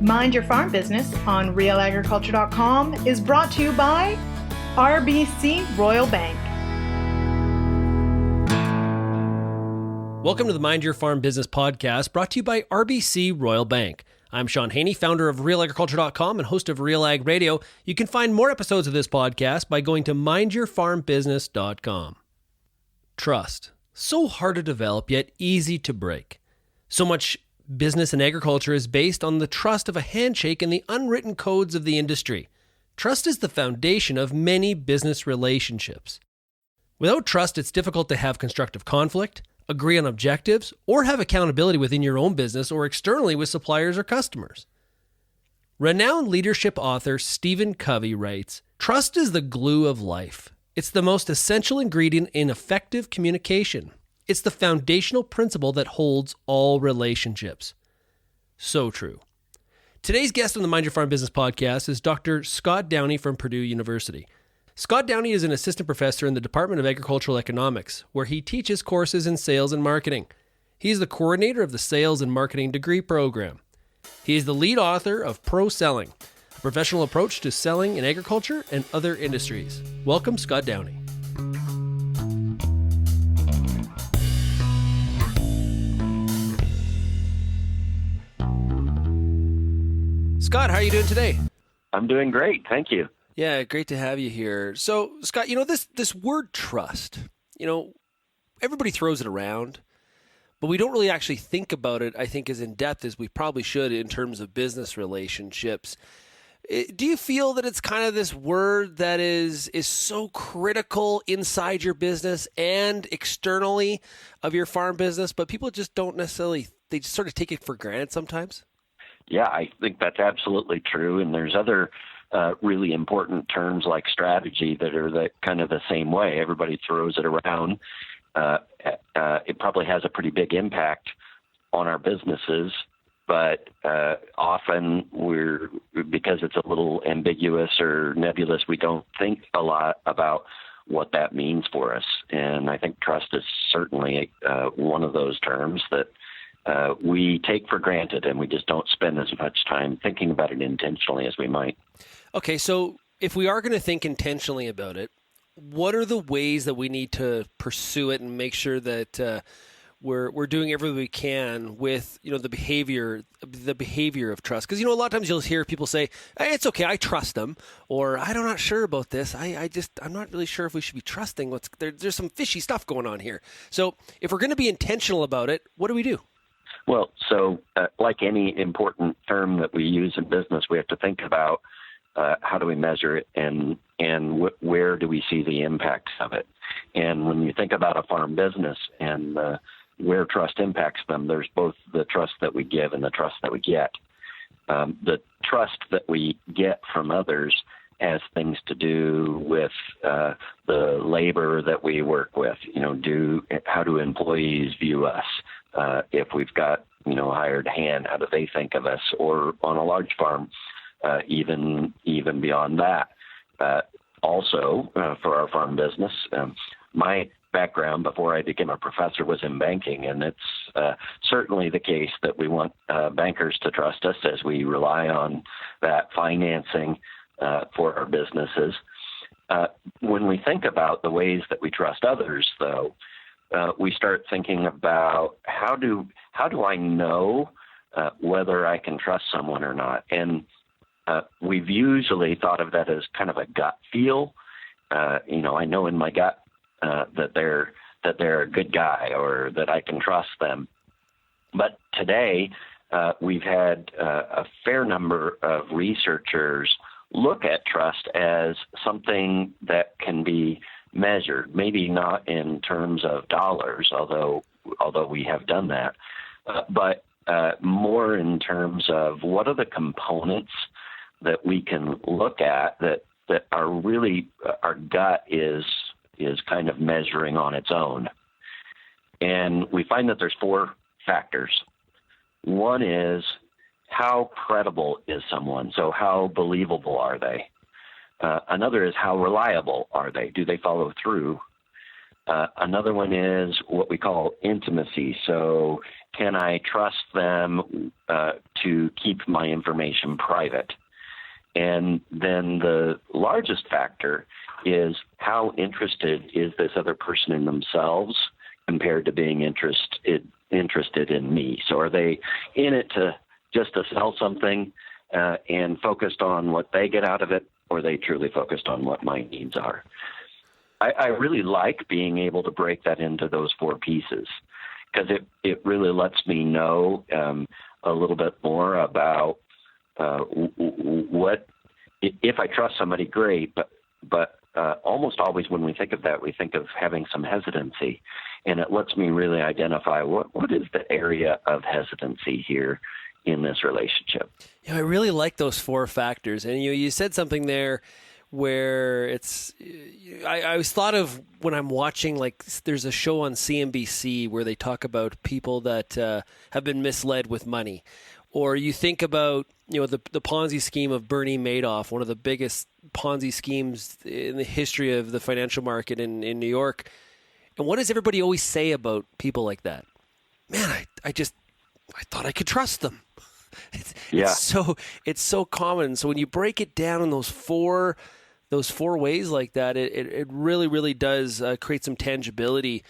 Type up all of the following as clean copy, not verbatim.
Mind Your Farm Business on realagriculture.com is brought to you by RBC Royal Bank. Welcome to the Mind Your Farm Business podcast, brought to you by RBC Royal Bank. I'm Sean Haney, founder of realagriculture.com and host of Real Ag Radio. You can find more episodes of this podcast by going to mindyourfarmbusiness.com. Trust. So hard to develop, yet easy to break. So much business and agriculture is based on the trust of a handshake and the unwritten codes of the industry. Trust is the foundation of many business relationships. Without trust, it's difficult to have constructive conflict, agree on objectives, or have accountability within your own business or externally with suppliers or customers. Renowned leadership author Stephen Covey writes, "Trust is the glue of life. It's the most essential ingredient in effective communication. It's the foundational principle that holds all relationships." So true. Today's guest on the Mind Your Farm Business podcast is Dr. Scott Downey from Purdue University. Scott Downey is an assistant professor in the Department of Agricultural Economics, where he teaches courses in sales and marketing. He's the coordinator of the Sales and Marketing Degree Program. He is the lead author of Pro Selling, a professional approach to selling in agriculture and other industries. Welcome, Scott Downey. Scott, how are you doing today? I'm doing great. Thank you. Yeah, great to have you here. So, Scott, this word trust, everybody throws it around, but we don't really actually think about it, I think, as in depth as we probably should in terms of business relationships. Do you feel that it's kind of this word that is so critical inside your business and externally of your farm business, but people just don't necessarily, they just sort of take it for granted sometimes? Yeah, I think that's absolutely true. And there's other really important terms like strategy that are kind of the same way. Everybody throws it around. It probably has a pretty big impact on our businesses, but often because it's a little ambiguous or nebulous, we don't think a lot about what that means for us. And I think trust is certainly one of those terms that we take for granted, and we just don't spend as much time thinking about it intentionally as we might. Okay, so if we are going to think intentionally about it, what are the ways that we need to pursue it and make sure that we're doing everything we can with the behavior of trust? Because a lot of times you'll hear people say, "Hey, it's okay, I trust them," or "I'm not sure about this. I'm not really sure if we should be trusting. There's some fishy stuff going on here." So if we're going to be intentional about it, what do we do? Well, so like any important term that we use in business, we have to think about how do we measure it and where do we see the impact of it. And when you think about a farm business and where trust impacts them, there's both the trust that we give and the trust that we get. The trust that we get from others has things to do with the labor that we work with. How do employees view us? If we've got, a hired hand, how do they think of us? Or on a large farm, even beyond that. Also, for our farm business, my background before I became a professor was in banking, and it's certainly the case that we want bankers to trust us as we rely on that financing for our businesses. When we think about the ways that we trust others, though, we start thinking about how do I know whether I can trust someone or not? And we've usually thought of that as kind of a gut feel. I know in my gut that they're a good guy or that I can trust them. But today we've had a fair number of researchers look at trust as something that can be measured, maybe not in terms of dollars, although we have done that, but more in terms of what are the components that we can look at that are really our gut is kind of measuring on its own. And we find that there's 4 factors. One is how credible is someone? So how believable are they? Another is how reliable are they? Do they follow through? Another one is what we call intimacy. So can I trust them to keep my information private? And then the largest factor is how interested is this other person in themselves compared to being interested in me. So are they in it just to sell something and focused on what they get out of it, or are they truly focused on what my needs are? I really like being able to break that into those four pieces, because it really lets me know a little bit more about what, if I trust somebody, great, but almost always when we think of that, we think of having some hesitancy, and it lets me really identify what is the area of hesitancy here in this relationship. I really like those four factors, and you said something there where it's, I always thought of when I'm watching, like, there's a show on CNBC where they talk about people that have been misled with money. Or you think about, the Ponzi scheme of Bernie Madoff, one of the biggest Ponzi schemes in the history of the financial market in New York. And what does everybody always say about people like that? Man, I thought I could trust them. It's so common. So when you break it down in those four ways like that, it really, really does create some tangibility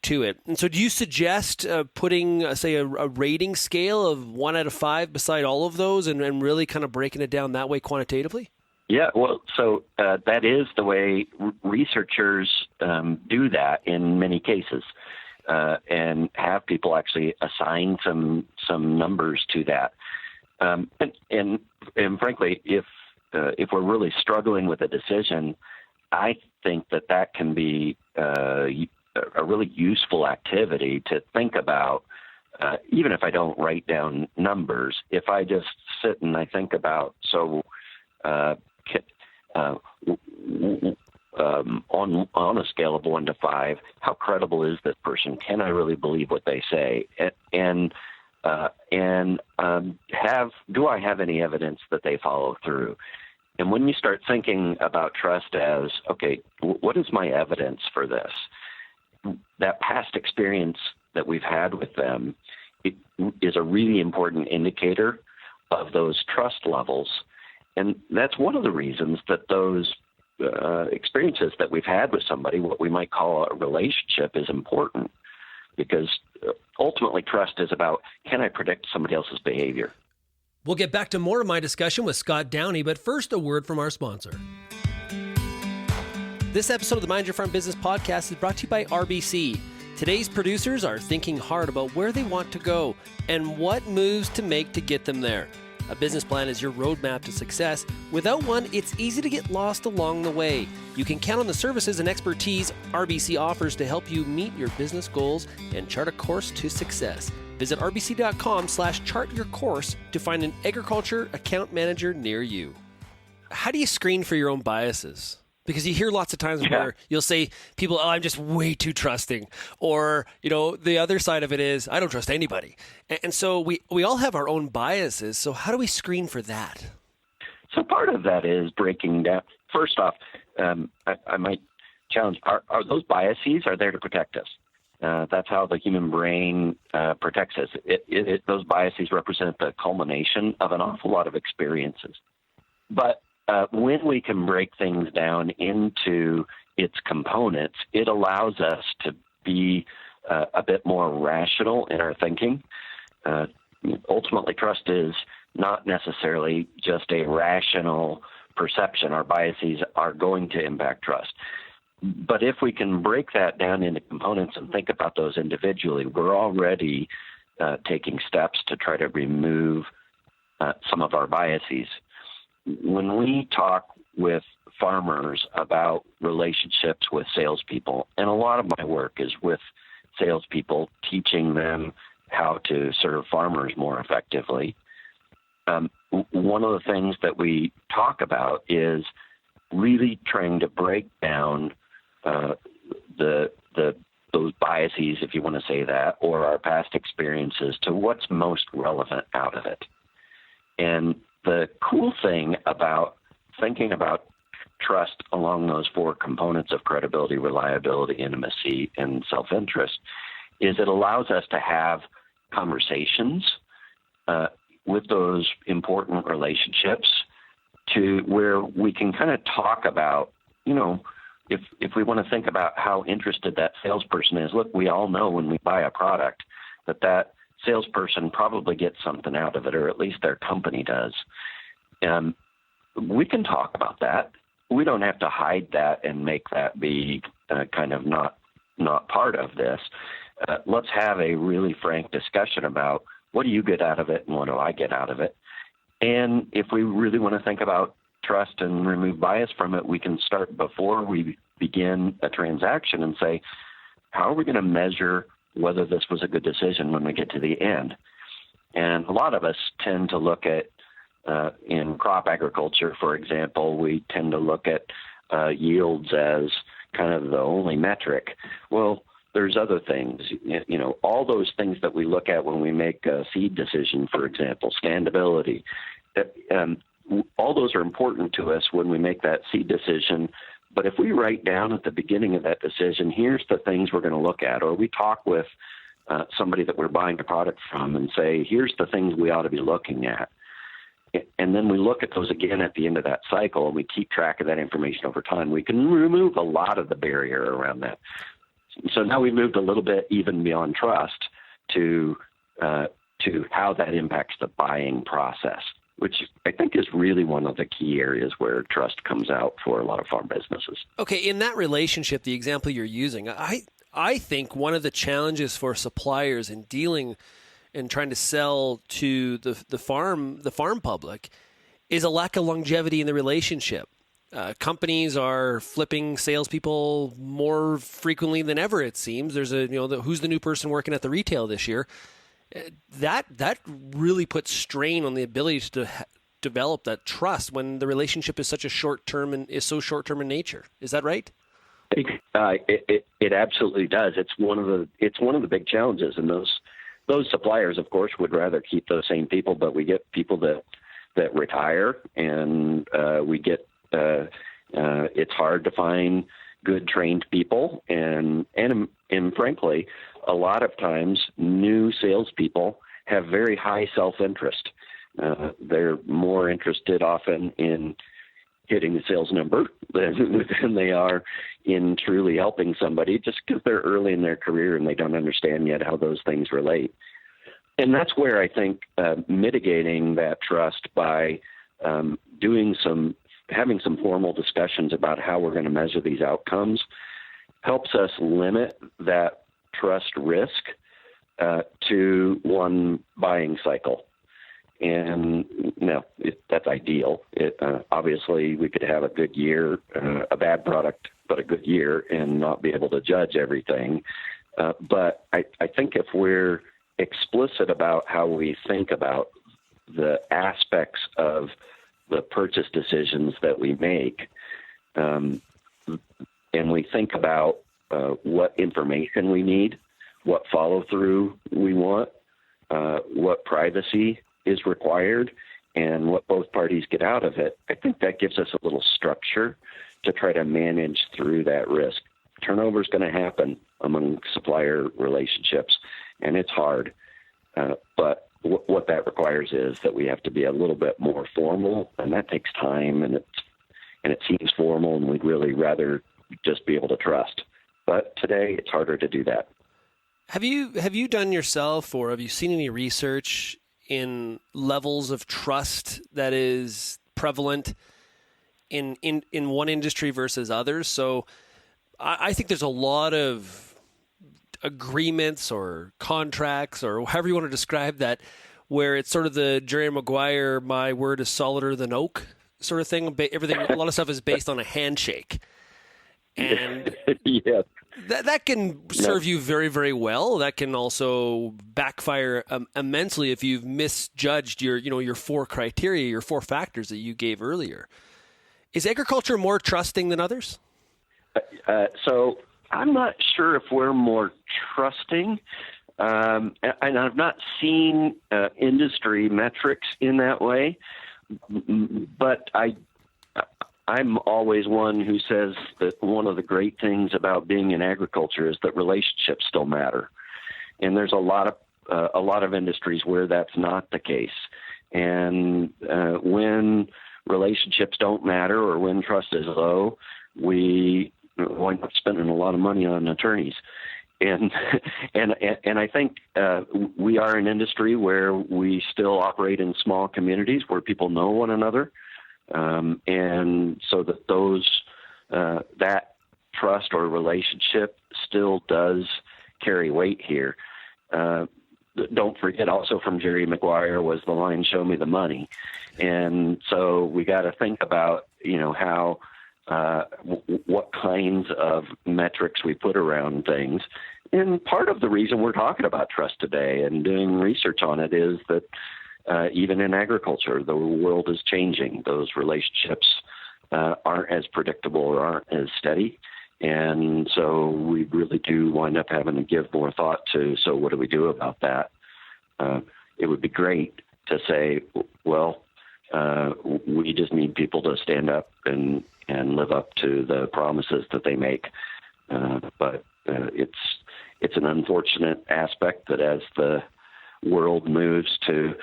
to it. And so do you suggest putting, say, a rating scale of 1 out of 5 beside all of those and really kind of breaking it down that way quantitatively? Yeah, well, so that is the way researchers do that in many cases, and have people actually assign some numbers to that. And frankly, if we're really struggling with a decision, I think that can be a really useful activity to think about, even if I don't write down numbers. If I just sit and I think about, on a scale of 1 to 5, how credible is this person? Can I really believe what they say? And do I have any evidence that they follow through? And when you start thinking about trust as, okay, what is my evidence for this? That past experience that we've had with them, it is a really important indicator of those trust levels. And that's one of the reasons that those experiences that we've had with somebody, what we might call a relationship, is important, because ultimately trust is about, can I predict somebody else's behavior? We'll get back to more of my discussion with Scott Downey, but first a word from our sponsor. This episode of the Mind Your Farm Business podcast is brought to you by RBC. Today's producers are thinking hard about where they want to go and what moves to make to get them there. A business plan is your roadmap to success. Without one, it's easy to get lost along the way. You can count on the services and expertise RBC offers to help you meet your business goals and chart a course to success. Visit rbc.com/chartyourcourse to find an agriculture account manager near you. How do you screen for your own biases? Because you hear lots of times where you'll say people, I'm just way too trusting. Or, the other side of it is, I don't trust anybody. And so we all have our own biases. So how do we screen for that? So part of that is breaking down. First off, I might challenge, are those biases are there to protect us? That's how the human brain protects us. Those biases represent the culmination of an awful lot of experiences. But when we can break things down into its components, it allows us to be a bit more rational in our thinking. Ultimately, trust is not necessarily just a rational perception. Our biases are going to impact trust. But if we can break that down into components and think about those individually, we're already taking steps to try to remove some of our biases. When we talk with farmers about relationships with salespeople, and a lot of my work is with salespeople, teaching them how to serve farmers more effectively, one of the things that we talk about is really trying to break down those biases, if you want to say that, or our past experiences to what's most relevant out of it. And the cool thing about thinking about trust along those four components of credibility, reliability, intimacy, and self-interest is it allows us to have conversations with those important relationships to where we can kind of talk about, if we want to think about how interested that salesperson is. Look, we all know when we buy a product that salesperson probably gets something out of it, or at least their company does. We can talk about that. We don't have to hide that and make that be kind of not part of this. Let's have a really frank discussion about what do you get out of it and what do I get out of it. And if we really want to think about trust and remove bias from it, we can start before we begin a transaction and say, how are we going to measure whether this was a good decision when we get to the end? And a lot of us tend to look at, in crop agriculture, for example, we tend to look at yields as kind of the only metric. Well, there's other things, all those things that we look at when we make a seed decision, for example, standability. All those are important to us when we make that seed decision. But if we write down at the beginning of that decision, here's the things we're going to look at, or we talk with somebody that we're buying a product from and say, here's the things we ought to be looking at. And then we look at those again at the end of that cycle, and we keep track of that information over time. We can remove a lot of the barrier around that. So now we've moved a little bit even beyond trust to how that impacts the buying process, which I think is really one of the key areas where trust comes out for a lot of farm businesses. Okay, in that relationship, the example you're using, I think one of the challenges for suppliers in dealing and trying to sell to the farm public is a lack of longevity in the relationship. Companies are flipping salespeople more frequently than ever. It seems there's who's the new person working at the retail this year. That really puts strain on the ability to develop that trust when the relationship is such a short term and is so short term in nature. Is that right? It absolutely does. It's one of the big challenges, and those suppliers, of course, would rather keep those same people, but we get people that retire, and we get. It's hard to find good trained people, and frankly, a lot of times new salespeople have very high self-interest. They're more interested often in hitting the sales number than they are in truly helping somebody, just because they're early in their career and they don't understand yet how those things relate. And that's where I think mitigating that trust by having some formal discussions about how we're going to measure these outcomes helps us limit that trust risk to one buying cycle. And that's ideal. Obviously, we could have a good year, a bad product, but a good year, and not be able to judge everything. But I think if we're explicit about how we think about the aspects of the purchase decisions that we make, and we think about what information we need, what follow-through we want, what privacy is required, and what both parties get out of it, I think that gives us a little structure to try to manage through that risk. Turnover is going to happen among supplier relationships, and it's hard. But what that requires is that we have to be a little bit more formal, and that takes time, and it seems formal, and we'd really rather just be able to trust. But today, it's harder to do that. Have you done yourself, or have you seen any research in levels of trust that is prevalent in one industry versus others? So I think there's a lot of agreements or contracts or however you want to describe that, where it's sort of the Jerry Maguire, my word is solider than oak sort of thing. Everything, a lot of stuff is based on a handshake. And yeah. That can serve you very, very well. That can also backfire immensely if you've misjudged your four criteria, your four factors that you gave earlier. Is agriculture more trusting than others? So I'm not sure if we're more trusting, and I've not seen industry metrics in that way. But I'm always one who says that one of the great things about being in agriculture is that relationships still matter. And there's a lot of industries where that's not the case. And when relationships don't matter or when trust is low, we wind up spending a lot of money on attorneys. And I think we are an industry where we still operate in small communities where people know one another. And so that that trust or relationship still does carry weight here. Don't forget also from Jerry Maguire was the line, "Show me the money." And so we got to think about, how, what kinds of metrics we put around things. And part of the reason we're talking about trust today and doing research on it is that even in agriculture, the world is changing. Those relationships aren't as predictable or aren't as steady. And so we really do wind up having to give more thought to, so what do we do about that? It would be great to say, well, we just need people to stand up and live up to the promises that they make. But it's an unfortunate aspect that as the world moves to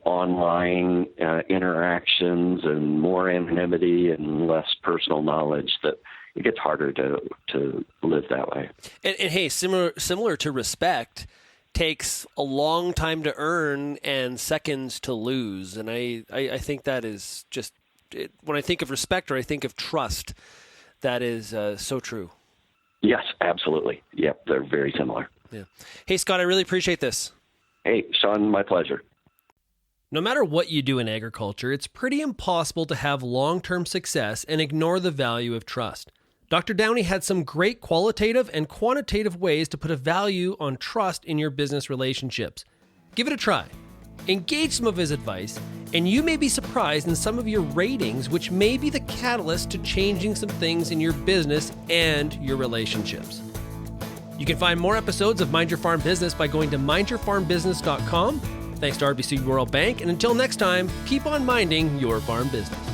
online interactions and more anonymity and less personal knowledge, that it gets harder to live that way. And hey, similar to respect, takes a long time to earn and seconds to lose. And I think that is just, when I think of respect or I think of trust, that is so true. Yes, absolutely. Yep, they're very similar. Yeah. Hey, Scott, I really appreciate this. Hey, Sean, my pleasure. No matter what you do in agriculture, it's pretty impossible to have long-term success and ignore the value of trust. Dr. Downey had some great qualitative and quantitative ways to put a value on trust in your business relationships. Give it a try. Engage some of his advice, and you may be surprised in some of your ratings, which may be the catalyst to changing some things in your business and your relationships. You can find more episodes of Mind Your Farm Business by going to mindyourfarmbusiness.com. Thanks to RBC Royal Bank, and until next time, keep on minding your farm business.